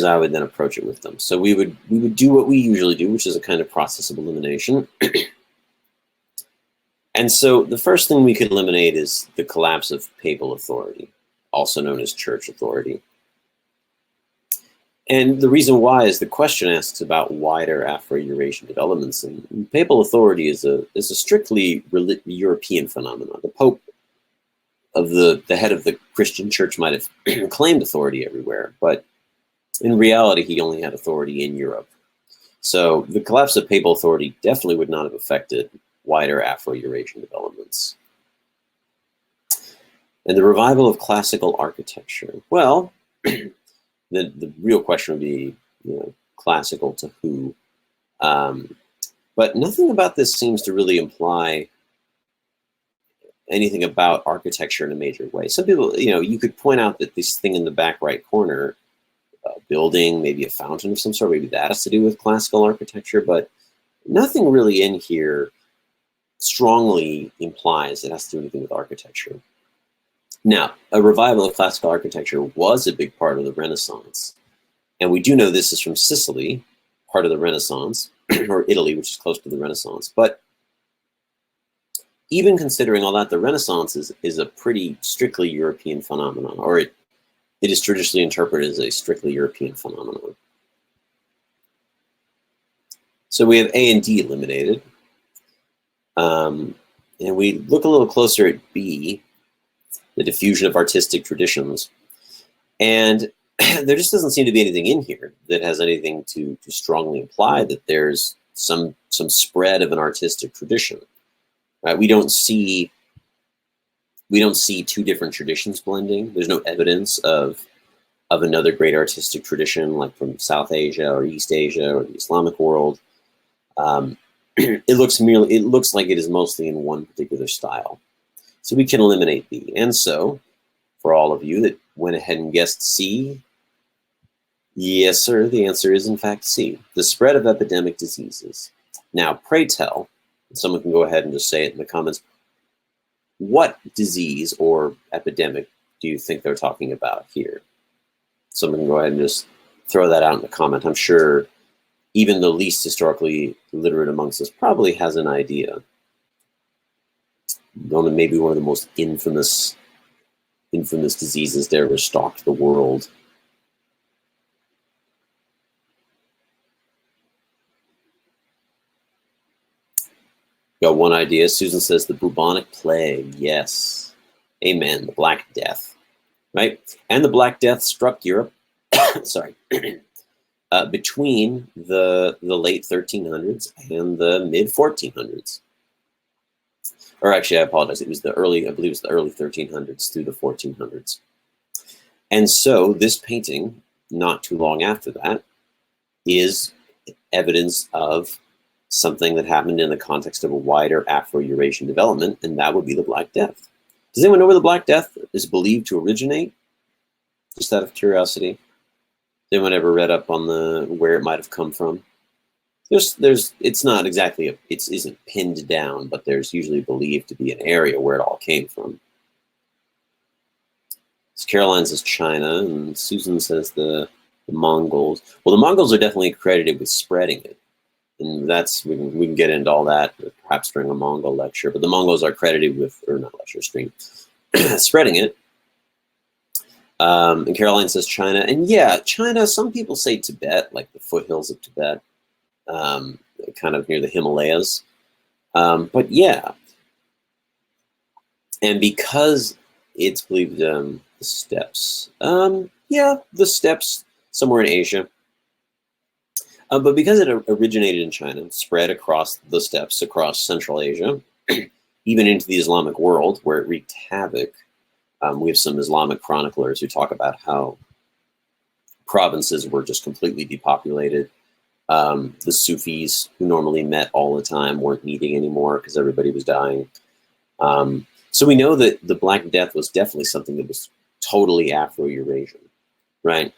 I would then approach it with them. So we would do what we usually do, which is a kind of process of elimination. And so the first thing we could eliminate is the collapse of papal authority, also known as church authority. And the reason why is the question asks about wider Afro-Eurasian developments, and papal authority is a strictly European phenomenon. The Pope of the head of the Christian church might have claimed authority everywhere, but in reality, he only had authority in Europe. So the collapse of papal authority definitely would not have affected wider Afro-Eurasian developments. And the revival of classical architecture. Well, the real question would be, you know, classical to who? But nothing about this seems to really imply anything about architecture in a major way. Some people, you know, you could point out that this thing in the back right corner, building, maybe a fountain of some sort, maybe that has to do with classical architecture, but nothing really in here strongly implies it has to do anything with architecture. Now, a revival of classical architecture was a big part of the Renaissance. And we do know this is from Sicily, part of the Renaissance, or Italy, which is close to the Renaissance. But even considering all that, the Renaissance is a pretty strictly European phenomenon, or it is traditionally interpreted as a strictly European phenomenon. So we have A and D eliminated. And we look a little closer at B, the diffusion of artistic traditions. And there just doesn't seem to be anything in here that has anything to strongly imply that there's some spread of an artistic tradition. Right? We don't see 2 different traditions blending. There's no evidence of another great artistic tradition like from South Asia or East Asia or the Islamic world. It looks like it is mostly in one particular style. So we can eliminate B. And so, for all of you that went ahead and guessed C, yes, sir, the answer is in fact C, the spread of epidemic diseases. Now, pray tell, someone can go ahead and just say it in the comments, what disease or epidemic do you think they're talking about here? Someone can go ahead and just throw that out in the comment. I'm sure even the least historically literate amongst us probably has an idea. Maybe one of the most infamous diseases that ever stalked the world. Got one idea. Susan says the bubonic plague. Yes. Amen. The Black Death. Right? And the Black Death struck Europe. Sorry. Between the late 1300s and the mid 1400s. Or actually, I apologize. It was I believe it was the early 1300s through the 1400s. And so this painting, not too long after that, is evidence of something that happened in the context of a wider Afro-Eurasian development, and that would be the Black Death. Does anyone know where the Black Death is believed to originate? Just out of curiosity. Has anyone ever read up on where it might have come from? It's not exactly, it isn't pinned down, but there's usually believed to be an area where it all came from. So Caroline says China, and Susan says the Mongols. Well, the Mongols are definitely credited with spreading it. And we can get into all that perhaps during a Mongol lecture, but the Mongols are credited with, or not lecture, stream, spreading it. And Caroline says China. And yeah, China, some people say Tibet, like the foothills of Tibet, kind of near the Himalayas. But yeah. And because it's believed the steppes, yeah, the steppes somewhere in Asia. But because it originated in China, spread across the steppes, across Central Asia, even into the Islamic world, where it wreaked havoc. We have some Islamic chroniclers who talk about how provinces were just completely depopulated. The Sufis, who normally met all the time, weren't meeting anymore because everybody was dying. So we know that the Black Death was definitely something that was totally Afro-Eurasian, right?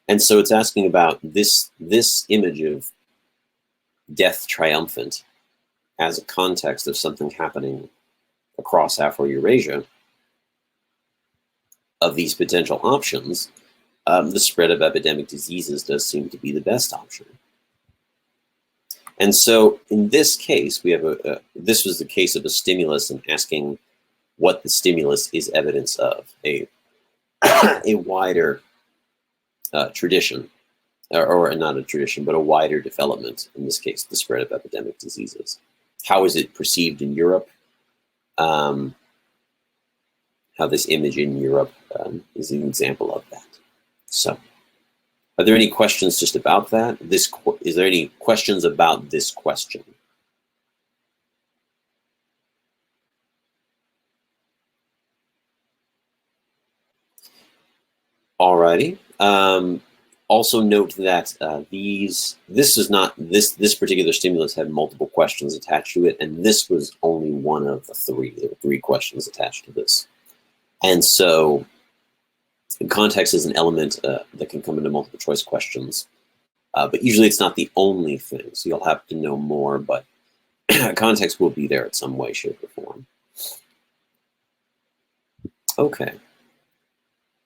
And so it's asking about this image of death triumphant as a context of something happening across Afro-Eurasia. Of these potential options, the spread of epidemic diseases does seem to be the best option. And so in this case, we have this was the case of a stimulus and asking what the stimulus is evidence of, a wider tradition, or not a tradition, but a wider development, in this case, the spread of epidemic diseases. How is it perceived in Europe? How this image in Europe is an example of that. So, are there any questions just about that? Is there any questions about this question? Alrighty. Also note that this particular stimulus had multiple questions attached to it, and this was only one of the three. There were 3 questions attached to this. And so context is an element that can come into multiple choice questions, but usually it's not the only thing. So you'll have to know more, but context will be there in some way, shape, or form. Okay.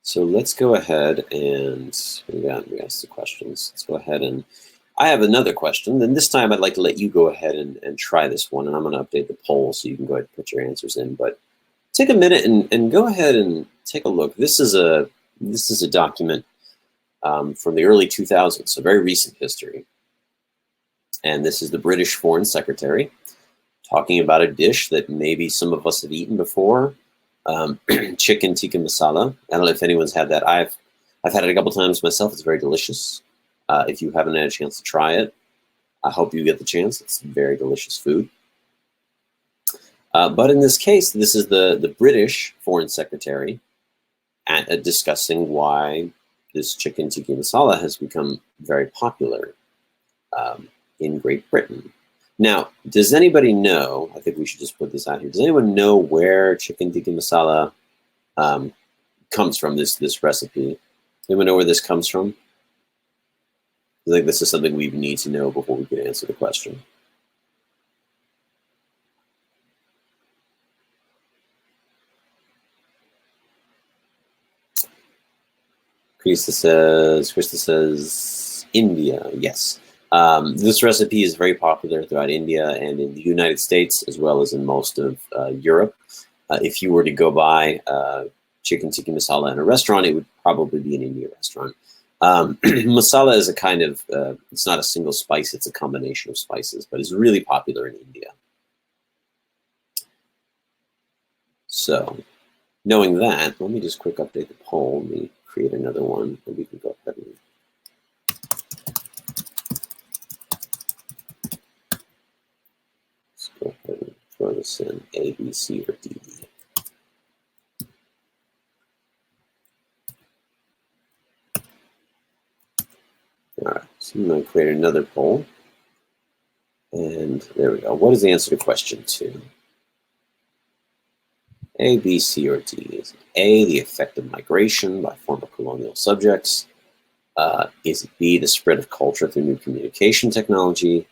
So let's go ahead and we asked the questions. Let's go ahead and I have another question. And this time I'd like to let you go ahead and try this one. And I'm going to update the poll so you can go ahead and put your answers in. But take a minute and go ahead and take a look. This is a document from the early 2000s, so very recent history. And this is the British Foreign Secretary talking about a dish that maybe some of us have eaten before. Chicken tikka masala. I don't know if anyone's had that. I've had it a couple times myself. It's very delicious. If you haven't had a chance to try it, I hope you get the chance. It's very delicious food. But in this case, this is the British Foreign Secretary discussing why this chicken tikka masala has become very popular in Great Britain. Now, does anybody know, I think we should just put this out here, does anyone know where chicken tikka masala comes from, this recipe? Anyone know where this comes from? I think this is something we need to know before we can answer the question. Krista says India, yes. This recipe is very popular throughout India and in the United States, as well as in most of Europe. If you were to go buy chicken tikka masala in a restaurant, it would probably be an Indian restaurant. Masala is a kind of, it's not a single spice, it's a combination of spices, but it's really popular in India. So, knowing that, let me just quick update the poll. Let me create another one, and we can go ahead and go ahead and throw this in, A, B, C, or D. All right, so I'm going to create another poll. And there we go. What is the answer to question 2? A, B, C, or D? Is it A, the effect of migration by former colonial subjects? Is it B, the spread of culture through new communication technology?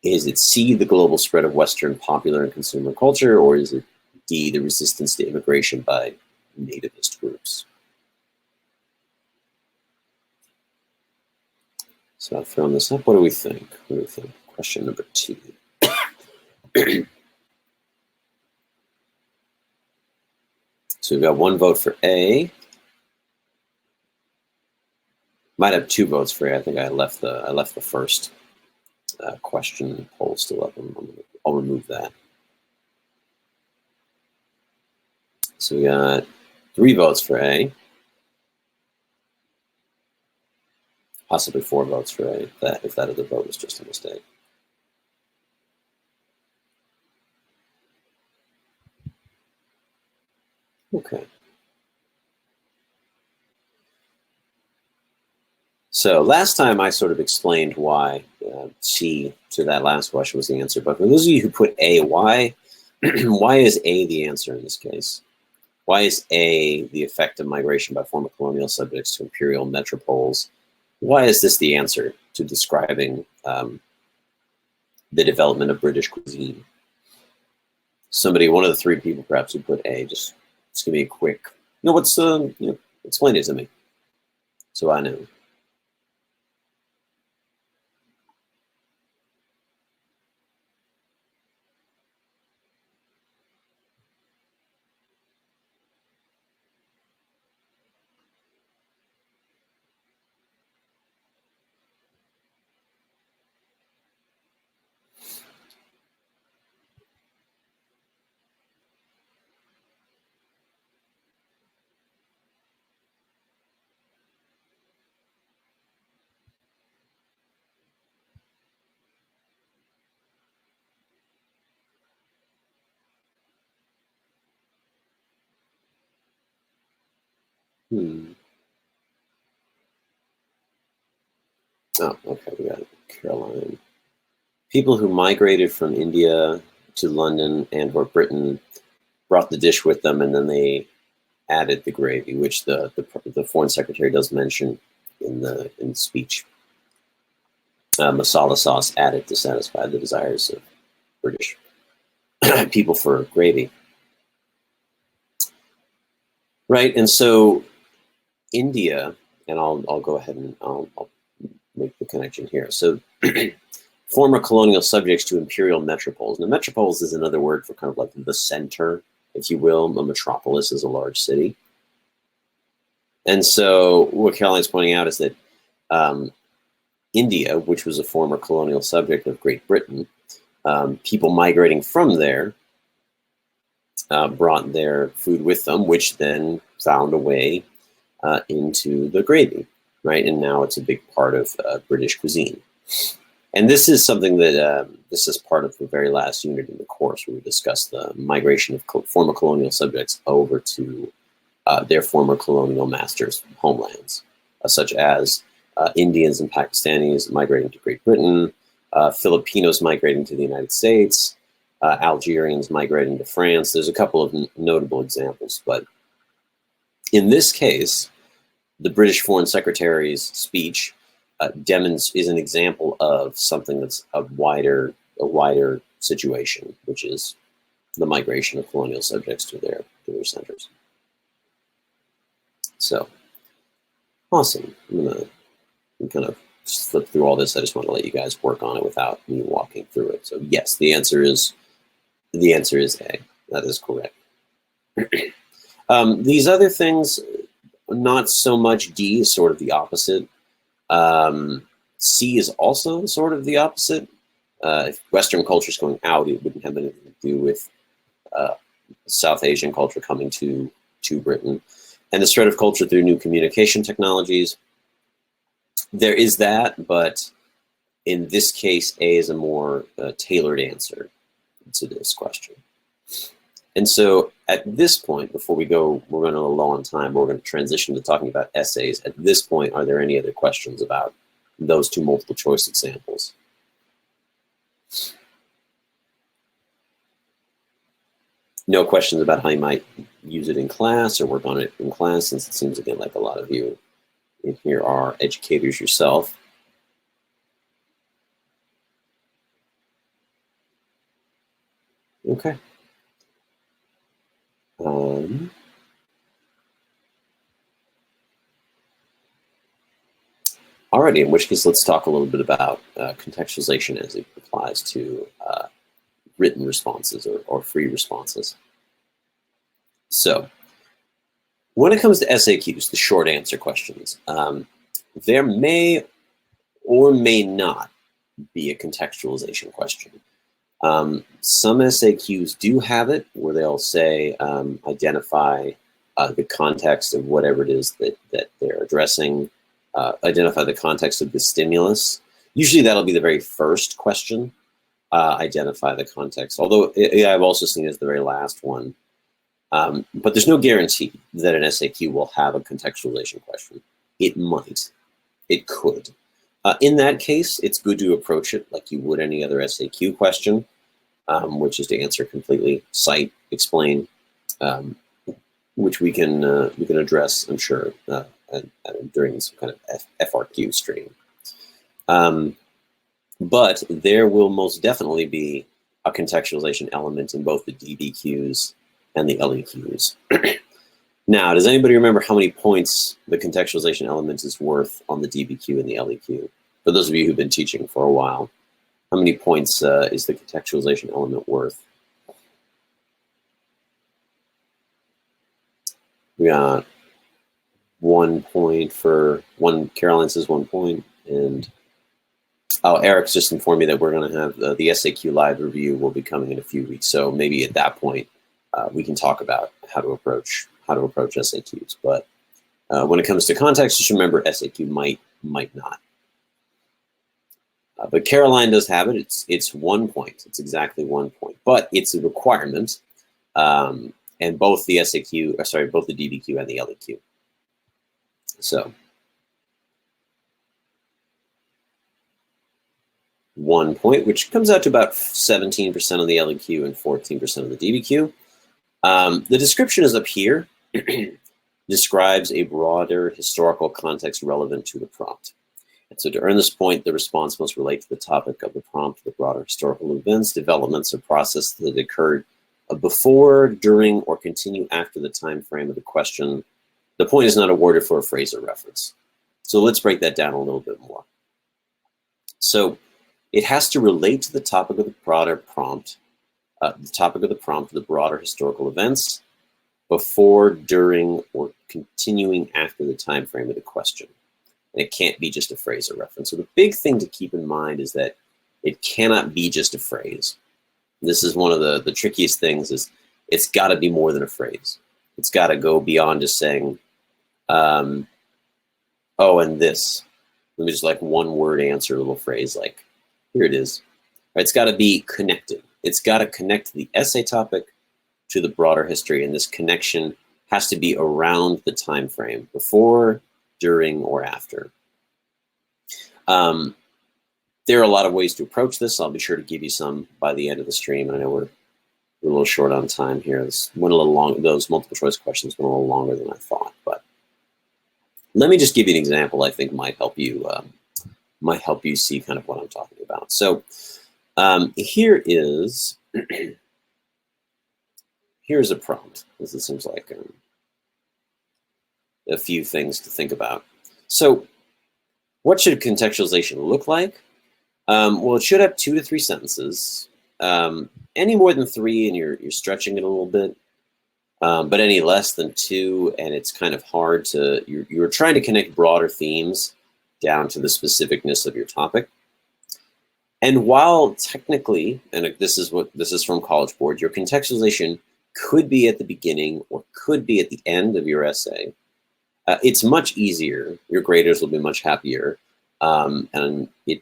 Is it C, the global spread of Western popular and consumer culture? Or is it D, the resistance to immigration by nativist groups? So I've thrown this up. What do we think? What do we think? Question number 2. So we've got 1 vote for A, Might have 2 votes for A. I think I left the first question poll still up. I'll remove that. So we got 3 votes for A. Possibly 4 votes for A if that other vote was just a mistake. Okay. So last time I sort of explained why C to that last question was the answer. But for those of you who put A, why is A the answer in this case? Why is A the effect of migration by former colonial subjects to imperial metropoles? Why is this the answer to describing the development of British cuisine? Somebody, one of the 3 people perhaps who put A, just give me a quick, explain it to me so I know. Oh, okay, we got Caroline. People who migrated from India to London and or Britain brought the dish with them, and then they added the gravy, which the foreign secretary does mention in the speech. Masala sauce added to satisfy the desires of British people for gravy. Right, and so India, and I'll go ahead and I'll make the connection here. So former colonial subjects to imperial metropoles. Now, metropoles is another word for kind of like the center, if you will. A metropolis is a large city. And so what Caroline's pointing out is that India, which was a former colonial subject of Great Britain, people migrating from there brought their food with them, which then found a way into the gravy, right? And now it's a big part of British cuisine. And this is something that, this is part of the very last unit in the course where we discuss the migration of former colonial subjects over to their former colonial masters' homelands, such as Indians and Pakistanis migrating to Great Britain, Filipinos migrating to the United States, Algerians migrating to France. There's a couple of notable examples, but in this case, the British Foreign Secretary's speech is an example of something that's a wider situation, which is the migration of colonial subjects to their centers. So, awesome. I'm gonna kind of flip through all this. I just want to let you guys work on it without me walking through it. So yes, the answer is A. That is correct. These other things, not so much. D is sort of the opposite. C is also sort of the opposite. If Western culture is going out, it wouldn't have anything to do with South Asian culture coming to Britain. And the spread of culture through new communication technologies. There is that, but in this case, A is a more tailored answer to this question. And so at this point, before we go, we're running a little low on time, but we're going to transition to talking about essays. At this point, are there any other questions about those 2 multiple choice examples? No questions about how you might use it in class or work on it in class, since it seems, again, like a lot of you in here are educators yourself. Okay. Alrighty, in which case, let's talk a little bit about contextualization as it applies to written responses or free responses. So when it comes to SAQs, the short answer questions, there may or may not be a contextualization question. Some SAQs do have it, where they'll say identify the context of whatever it is that they're addressing, identify the context of the stimulus. Usually that'll be the very first question, identify the context, although I've also seen it as the very last one. But there's no guarantee that an SAQ will have a contextualization question. It might, it could. In that case, it's good to approach it like you would any other SAQ question, which is to answer completely, cite, explain, which we can address, I'm sure, during some kind of FRQ stream. But there will most definitely be a contextualization element in both the DBQs and the LEQs. Now, does anybody remember how many points the contextualization element is worth on the DBQ and the LEQ? For those of you who've been teaching for a while, how many points is the contextualization element worth? We got 1 point for one. Caroline says 1 point, and Eric's just informed me that we're going to have the SAQ live review will be coming in a few weeks. So maybe at that point we can talk about how to approach SAQs. But when it comes to context, just remember SAQ might not. But Caroline does have it. It's 1 point. It's exactly 1 point, but it's a requirement. And both the SAQ, both the DBQ and the LEQ. So 1 point, which comes out to about 17% of the LEQ and 14% of the DBQ. The description is up here. Describes a broader historical context relevant to the prompt. And so to earn this point, the response must relate to the topic of the prompt, the broader historical events, developments, or process that occurred before, during, or continue after the time frame of the question. The point is not awarded for a phrase or reference. So let's break that down a little bit more. So it has to relate to the topic of the broader prompt, the broader historical events, before, during, or continuing after the time frame of the question. And it can't be just a phrase or reference. So the big thing to keep in mind is that it cannot be just a phrase. This is one of the trickiest things, is it's got to be more than a phrase. It's got to go beyond just saying, oh, and this. Let me just like one word answer, a little phrase like, here it is. Right, it's got to be connected. It's got to connect the essay topic to the broader history, and this connection has to be around the time frame, before, during, or after. There are a lot of ways to approach this. I'll be sure to give you some by the end of the stream. And I know we're a little short on time here. This went a little long. Those multiple choice questions went a little longer than I thought. But let me just give you an example. I think might help you see kind of what I'm talking about. So here is here's a prompt. This seems like a few things to think about. So what should contextualization look like? Well, it should have 2 to 3 sentences. Any more than 3 and you're stretching it a little bit, but any less than 2 and it's kind of hard to, you're trying to connect broader themes down to the specificness of your topic. And while technically, and this is from College Board, your contextualization could be at the beginning or could be at the end of your essay, it's much easier. Your graders will be much happier, and it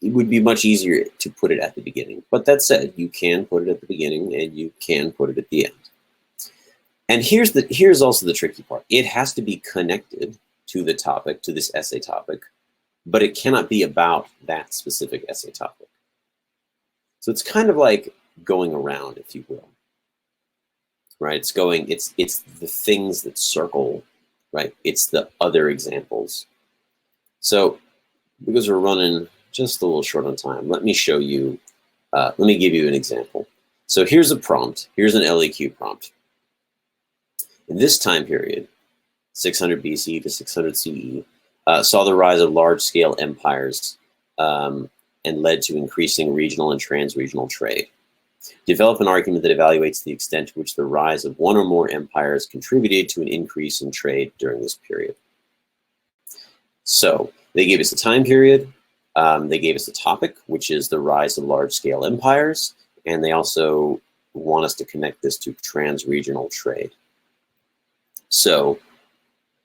would be much easier to put it at the beginning. But that said, you can put it at the beginning and you can put it at the end. And here's also the tricky part. It has to be connected to the topic, to this essay topic, but it cannot be about that specific essay topic. So it's kind of like going around, if you will. Right? It's the things that circle, right? It's the other examples. So because we're running just a little short on time, let me show you, let me give you an example. So here's a prompt. Here's an LEQ prompt. In this time period, 600 BC to 600 CE, saw the rise of large-scale empires and led to increasing regional and trans-regional trade. Develop an argument that evaluates the extent to which the rise of one or more empires contributed to an increase in trade during this period. So they gave us a time period. They gave us a topic, which is the rise of large-scale empires. And they also want us to connect this to trans-regional trade. So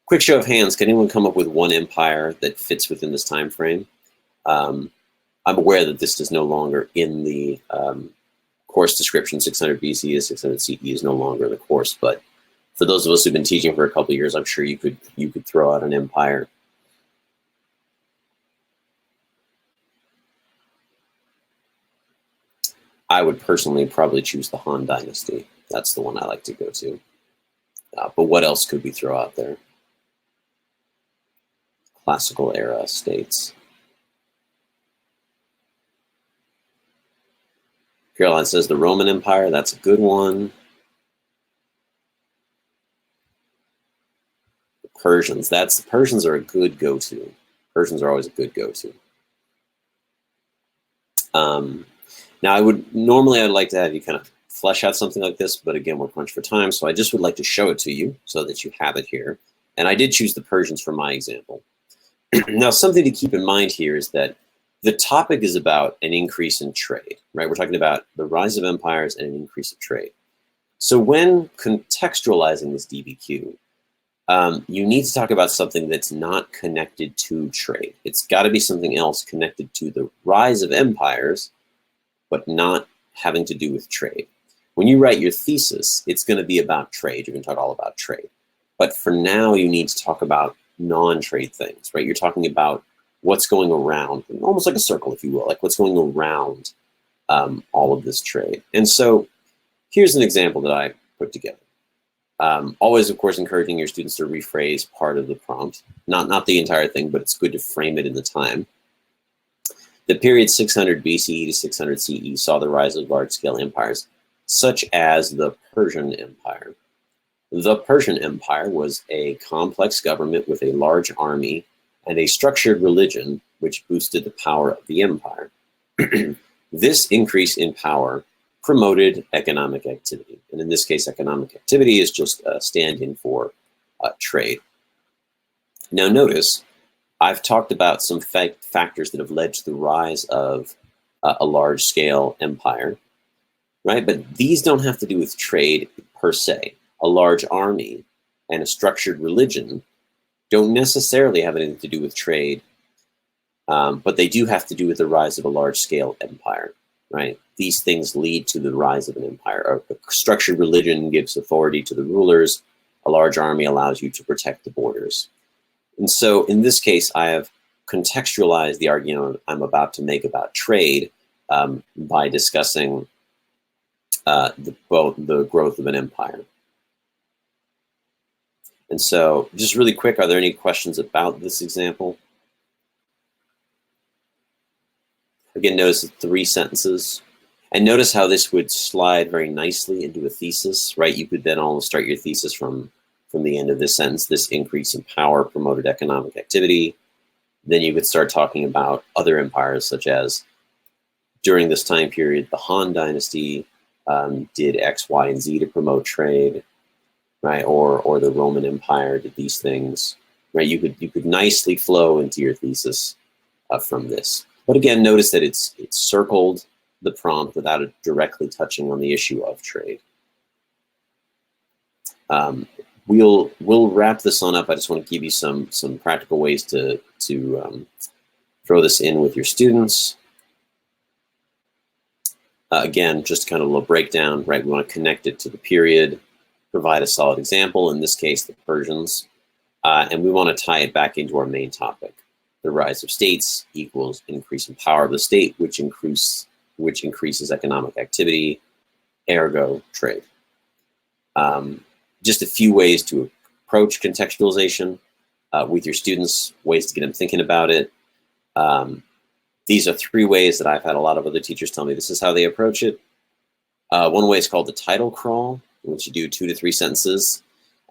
quick show of hands, can anyone come up with one empire that fits within this time frame? I'm aware that this is no longer in the course description. 600 BC to 600 CE is no longer in the course, but for those of us who've been teaching for a couple of years, I'm sure you could throw out an empire. I would personally probably choose the Han Dynasty. That's the one I like to go to. But what else could we throw out there? Classical era states. Caroline says the Roman Empire. That's a good one. The Persians. The Persians are a good go-to. Persians are always a good go-to. Now, I'd like to have you kind of flesh out something like this, but again, we're crunched for time, so I just would like to show it to you so that you have it here. And I did choose the Persians for my example. Now, something to keep in mind here is that the topic is about an increase in trade, right? We're talking about the rise of empires and an increase of trade. So when contextualizing this DBQ, you need to talk about something that's not connected to trade. It's got to be something else connected to the rise of empires, but not having to do with trade. When you write your thesis, it's going to be about trade. You're going to talk all about trade. But for now, you need to talk about non-trade things, right? You're talking about what's going around, almost like a circle, if you will, like what's going around all of this trade. And so here's an example that I put together. Always, of course, encouraging your students to rephrase part of the prompt, not the entire thing, but it's good to frame it in the time. The period 600 BCE to 600 CE saw the rise of large-scale empires, such as the Persian Empire. The Persian Empire was a complex government with a large army and a structured religion, which boosted the power of the empire. This increase in power promoted economic activity. And in this case, economic activity is just a stand-in for trade. Now notice, I've talked about some factors that have led to the rise of a large-scale empire, right? But these don't have to do with trade per se. A large army and a structured religion don't necessarily have anything to do with trade, but they do have to do with the rise of a large-scale empire, right? These things lead to the rise of an empire. A structured religion gives authority to the rulers. A large army allows you to protect the borders. And so in this case, I have contextualized the argument I'm about to make about trade by discussing the growth of an empire. And so just really quick, are there any questions about this example? Again, notice the 3 sentences. And notice how this would slide very nicely into a thesis, right? You could then almost start your thesis from the end of this sentence. This increase in power promoted economic activity. Then you could start talking about other empires, such as during this time period, the Han Dynasty did X, Y, and Z to promote trade, right? Or the Roman Empire did these things, right? You could nicely flow into your thesis from this. But again, notice that it's circled the prompt without it directly touching on the issue of trade. We'll wrap this on up. I just want to give you some practical ways to throw this in with your students. Again, just kind of a little breakdown, right? We want to connect it to the period, provide a solid example, in this case, the Persians, and we want to tie it back into our main topic. The rise of states equals increase in power of the state, which increases economic activity, ergo trade. Just a few ways to approach contextualization with your students, ways to get them thinking about it. These are 3 ways that I've had a lot of other teachers tell me this is how they approach it. One way is called the title crawl, in which you do 2 to 3 sentences,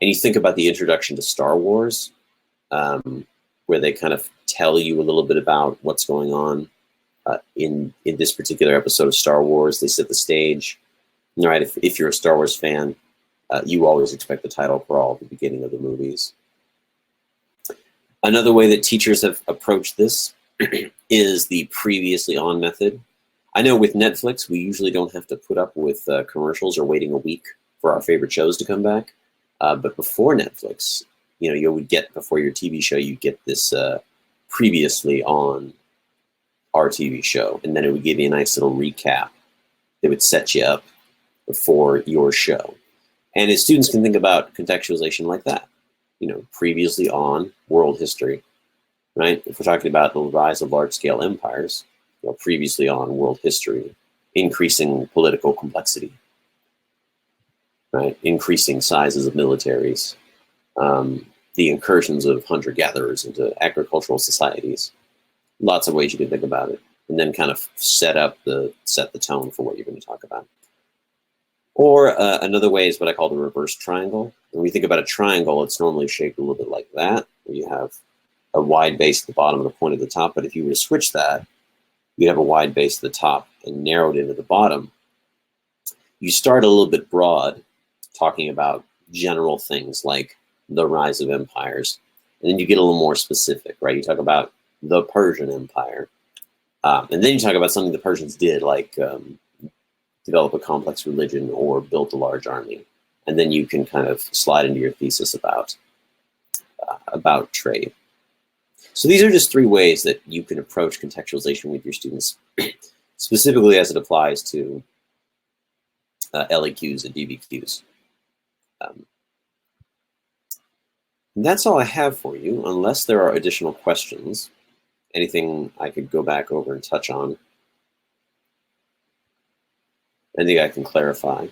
and you think about the introduction to Star Wars, where they kind of tell you a little bit about what's going on in this particular episode of Star Wars. They set the stage. All right, if you're a Star Wars fan, you always expect the title crawl at the beginning of the movies. Another way that teachers have approached this is the previously on method. I know with Netflix, we usually don't have to put up with commercials or waiting a week for our favorite shows to come back. But before Netflix, you would get, before your TV show, you get this previously on our TV show, and then it would give you a nice little recap that would set you up for your show. And as students can think about contextualization like that, previously on world history, right? If we're talking about the rise of large-scale empires, previously on world history, increasing political complexity, right? Increasing sizes of militaries, the incursions of hunter-gatherers into agricultural societies. Lots of ways you can think about it, and then kind of set the tone for what you're going to talk about. Or another way is what I call the reverse triangle. When we think about a triangle, it's normally shaped a little bit like that, where you have a wide base at the bottom and a point at the top. But if you were to switch that, you have a wide base at the top and narrowed into the bottom. You start a little bit broad, talking about general things like the rise of empires, and then you get a little more specific, right? You talk about the Persian Empire, and then you talk about something the Persians did, like develop a complex religion or build a large army, and then you can kind of slide into your thesis about trade. So these are just 3 ways that you can approach contextualization with your students, specifically as it applies to LEQs and DBQs. And that's all I have for you, unless there are additional questions. Anything I could go back over and touch on? Anything I can clarify?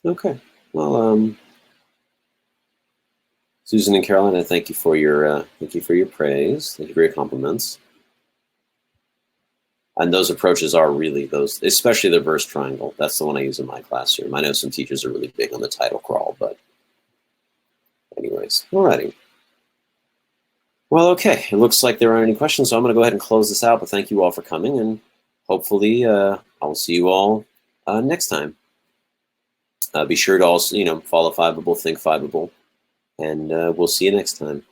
Okay. Well, Susan and Carolina, thank you for your praise. Thank you for your compliments. And those approaches are really those, especially the reverse triangle. That's the one I use in my classroom. I know some teachers are really big on the title crawl, but anyways, alrighty. Well, okay, it looks like there aren't any questions, so I'm gonna go ahead and close this out, but thank you all for coming, and hopefully I'll see you all next time. Be sure to also, follow Fiveable, think Fiveable, and we'll see you next time.